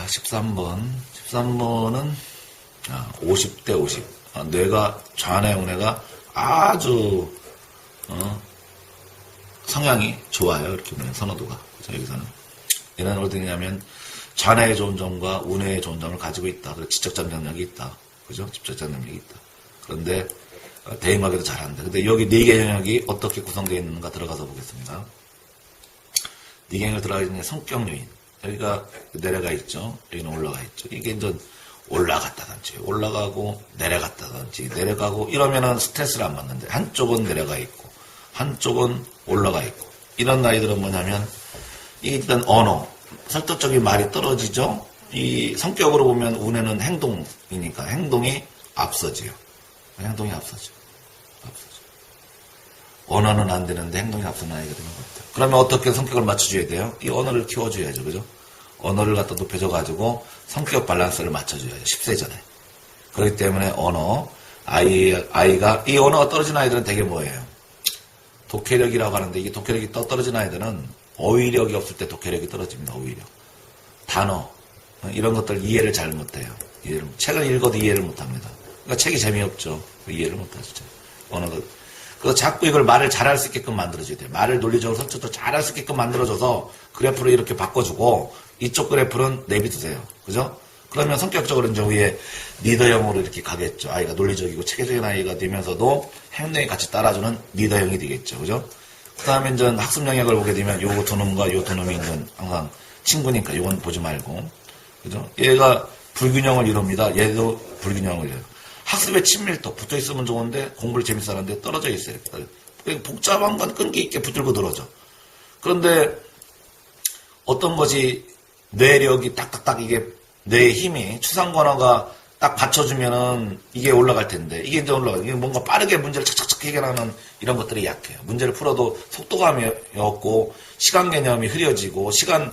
13번. 13번은 50대 50. 뇌가, 좌뇌, 우뇌가 아주, 성향이 좋아요. 이렇게 보면 선호도가. 그죠, 여기서는. 얘는 어디냐면, 좌뇌의 좋은 점과 우뇌의 좋은 점을 가지고 있다. 그리고 지적 장력이 있다. 그죠? 지적 장력이 있다. 그런데, 대인관계도 잘한다. 근데 여기 네 개 영역이 어떻게 구성되어 있는가 들어가서 보겠습니다. 네 개 영역 들어가 있는 성격 요인. 여기가 내려가 있죠. 여기는 올라가 있죠. 이게 이제 올라갔다든지, 올라가고, 내려갔다든지, 내려가고, 이러면은 스트레스를 안 받는데, 한쪽은 내려가 있고, 한쪽은 올라가 있고, 이런 아이들은 뭐냐면, 이게 일단 언어, 설득적인 말이 떨어지죠? 이 성격으로 보면 운에는 행동이니까, 행동이 앞서지요. 행동이 앞서죠. 언어는 안 되는데 행동이 앞서는 아이가 되는 겁니다. 그러면 어떻게 성격을 맞춰줘야 돼요? 이 언어를 키워줘야죠. 그죠? 언어를 갖다 높여줘가지고 성격 밸런스를 맞춰줘야죠. 10세 전에. 그렇기 때문에 언어, 아이가, 이 언어가 떨어진 아이들은 되게 뭐예요? 독해력이라고 하는데 이게 독해력이 떨어진 아이들은 어휘력이 없을 때 독해력이 떨어집니다. 어휘력. 단어, 이런 것들 이해를 잘 못해요. 책을 읽어도 이해를 못합니다. 그러니까 책이 재미없죠. 이해를 못하죠. 언어가. 그래서 자꾸 이걸 말을 잘할 수 있게끔 만들어줘야 돼요. 말을 논리적으로 설득도 잘할 수 있게끔 만들어줘서 그래프를 이렇게 바꿔주고 이쪽 그래프는 내비두세요. 그죠? 그러면 성격적으로 이제 위에 리더형으로 이렇게 가겠죠. 아이가 논리적이고 체계적인 아이가 되면서도 행동에 같이 따라주는 리더형이 되겠죠. 그죠? 그 다음에 이제 학습 영역을 보게 되면 요거 두 놈과 요 두 놈이 이제 항상 친구니까 요건 보지 말고. 그죠? 얘가 불균형을 이룹니다. 얘도 불균형을 이뤄요. 학습의 친밀도 붙어 있으면 좋은데 공부를 재밌어 하는데 떨어져 있어요. 복잡한 건 끈기 있게 붙들고 들어져. 그런데 어떤 것이 뇌력이 딱딱딱 이게 뇌의 힘이 추상 관화가 딱 받쳐주면은 이게 올라갈 텐데 이게 이제 올라가. 이게 뭔가 빠르게 문제를 착착착 해결하는 이런 것들이 약해요. 문제를 풀어도 속도감이 없고 시간 개념이 흐려지고 시간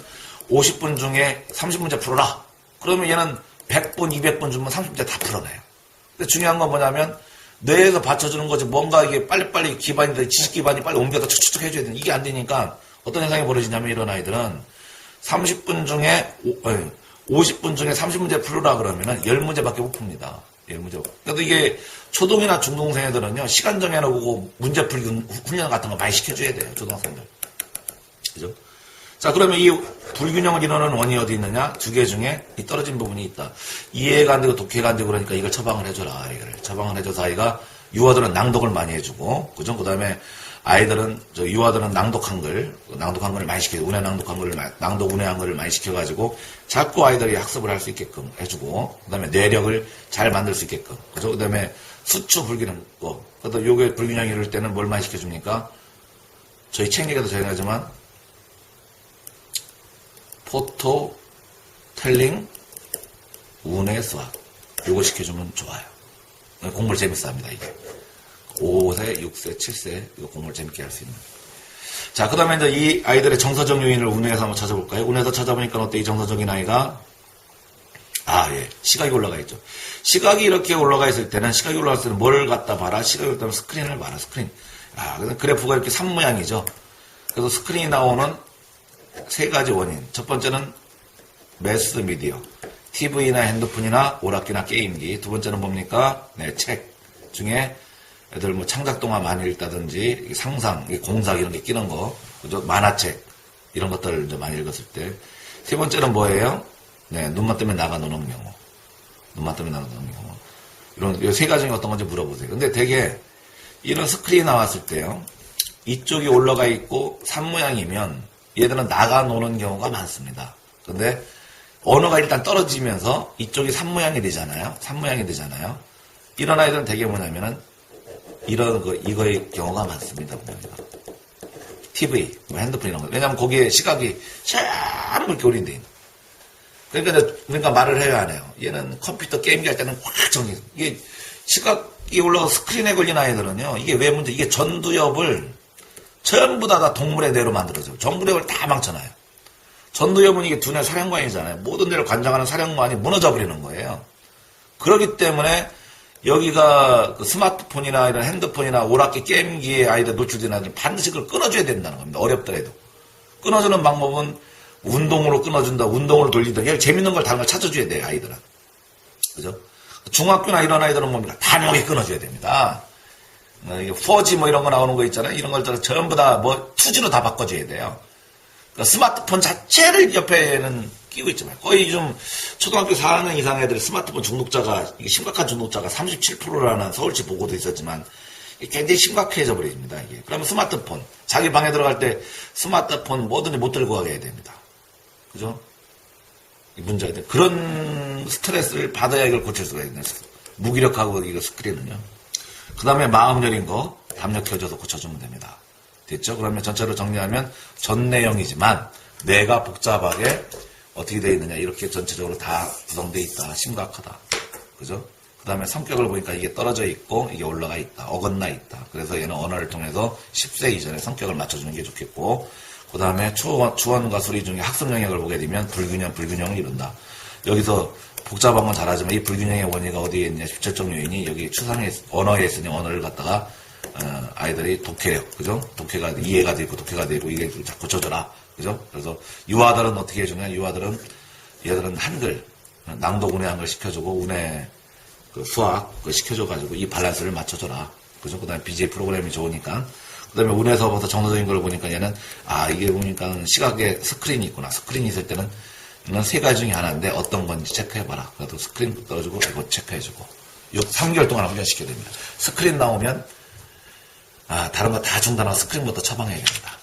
50분 중에 30문제 풀어라. 그러면 얘는 100분, 200분 주면 30문제 다 풀어내요. 근데 중요한 건 뭐냐면 뇌에서 받쳐주는 거지 뭔가 이게 빨리빨리 기반이 지식 기반이 빨리 옮겨서 촉촉 해줘야 되는 이게 안 되니까 어떤 현상이 벌어지냐면 이런 아이들은 30분 중에 50분 중에 30문제 풀으라 그러면은 10문제밖에 못 풉니다. 10문제. 그래도 이게 초동이나 중동생 애들은요 시간 정해놓고 문제 풀기 훈련 같은 거 많이 시켜줘야 돼요. 초등학생들. 그죠? 자, 그러면 이 불균형을 이루는 원인이 어디 있느냐? 두 개 중에 이 떨어진 부분이 있다. 이해가 안 되고 독해가 안 되고 그러니까 이걸 처방을 해줘라. 아이를. 처방을 해줘서 아이가 유아들은 낭독을 많이 해주고, 그죠? 그 다음에 아이들은, 유아들은 낭독 한글 많이 시켜줘. 운해 낭독 한글을, 낭독 운해 한글을 많이 시켜가지고 자꾸 아이들이 학습을 할 수 있게끔 해주고, 그 다음에 뇌력을 잘 만들 수 있게끔. 그죠? 그 다음에 수추 불균형 거. 그래도 요게 불균형이 이룰 때는 뭘 많이 시켜줍니까? 저희 책 얘기도 저희가 하지만, 포토, 텔링, 운의 수학. 요거 시켜주면 좋아요. 공부를 재밌어 합니다, 이게. 5세, 6세, 7세, 이거 공부를 재밌게 할 수 있는. 자, 그 다음에 이제 이 아이들의 정서적 요인을 운에서 한번 찾아볼까요? 운에서 찾아보니까 어때? 이 정서적인 아이가? 예. 시각이 올라가 있죠. 시각이 이렇게 올라가 있을 때는, 시각이 올라갈 때는 뭘 갖다 봐라? 시각이 올라갈 때는 스크린을 봐라, 스크린. 그래서 그래프가 이렇게 산 모양이죠. 그래서 스크린이 나오는 세 가지 원인. 첫 번째는 매스 미디어. TV나 핸드폰이나 오락기나 게임기. 두 번째는 뭡니까? 책 중에 애들 뭐 창작동화 많이 읽다든지 상상, 공작 이런 게 끼는 거. 그죠? 만화책. 이런 것들을 이제 많이 읽었을 때. 세 번째는 뭐예요? 눈만 뜨면 나가 노는 경우. 눈만 뜨면 나가 노는 경우. 이런 세 가지 중에 어떤 건지 물어보세요. 근데 되게 이런 스크린이 나왔을 때요. 이쪽이 올라가 있고 산 모양이면 얘들은 나가 노는 경우가 많습니다. 근데 언어가 일단 떨어지면서 이쪽이 산 모양이 되잖아요. 산 모양이 되잖아요. 이런 아이들은 되게 뭐냐면은 이런 이거의 경우가 많습니다. TV, 핸드폰 이런 거. 왜냐면 거기에 시각이 샤르 그렇게 올린대. 그러니까 말을 해야 하네요. 얘는 컴퓨터 게임기 할 때는 확 정리. 이게 시각이 올라가 스크린에 걸린 아이들은요. 이게 왜 문제? 이게 전두엽을 전부 다 동물의 뇌로 만들어져요. 전두엽을 다 망쳐놔요. 전두엽은 이게 두뇌 사령관이잖아요. 모든 데를 관장하는 사령관이 무너져 버리는 거예요. 그렇기 때문에 여기가 그 스마트폰이나 이런 핸드폰이나 오락기 게임기에 아이들 노출된 아이들 반드시 그걸 끊어줘야 된다는 겁니다. 어렵더라도. 끊어주는 방법은 운동으로 끊어준다, 운동으로 돌린다. 이렇게 재밌는 걸 다른 걸 찾아줘야 돼요, 아이들은. 그죠? 중학교나 이런 아이들은 뭡니까? 단호하게 끊어줘야 됩니다. 이게 4G 뭐 이런 거 나오는 거 있잖아요. 이런 걸 전부 다 뭐 2G로 다 바꿔줘야 돼요. 그러니까 스마트폰 자체를 옆에는 끼고 있지만 거의 좀 초등학교 4학년 이상 애들 스마트폰 중독자가 이게 심각한 중독자가 37%라는 서울시 보고도 있었지만 굉장히 심각해져 버립니다. 이게. 그러면 스마트폰 자기 방에 들어갈 때 스마트폰 뭐든지 못 들고 가게 해야 됩니다. 그죠? 이 문제가 그런 스트레스를 받아야 이걸 고칠 수가 있는 무기력하고 이거 스크린은요. 그 다음에 마음 여린 거 담력 켜줘서 고쳐주면 됩니다. 됐죠? 그러면 전체로 정리하면 전 내용이지만 뇌가 복잡하게 어떻게 되어 있느냐 이렇게 전체적으로 다 구성되어 있다. 심각하다. 그죠? 그 다음에 성격을 보니까 이게 떨어져 있고 이게 올라가 있다. 어긋나 있다. 그래서 얘는 언어를 통해서 10세 이전에 성격을 맞춰주는 게 좋겠고 그 다음에 추원과 수리 중에 학습 영역을 보게 되면 불균형을 이룬다. 여기서 복잡한 건 잘하지만 이 불균형의 원인이 어디에 있냐 직접적 요인이 여기 추상의 언어에 있으니 언어를 갖다가 아이들이 독해력, 그죠? 독해가 이해가 되고 독해가 되고 이게 고쳐줘라, 그죠? 그래서 유아들은 어떻게 해주냐? 얘들은 한글 낭독 운해 한글 시켜주고 운해 수학 시켜줘가지고 이 밸런스를 맞춰줘라, 그죠? 그다음에 BJ 프로그램이 좋으니까. 그다음에 운에서부터 정서적인 걸 보니까 얘는 이게 보니까 시각에 스크린이 있구나. 스크린이 있을 때는 이건 세 가지 중에 하나인데 어떤 건지 체크해봐라. 그래도 스크린 떨어지고 이거 체크해주고. 요 3개월 동안 훈련시켜야 됩니다. 스크린 나오면 다른 거 다 중단하고 스크린부터 처방해야 됩니다.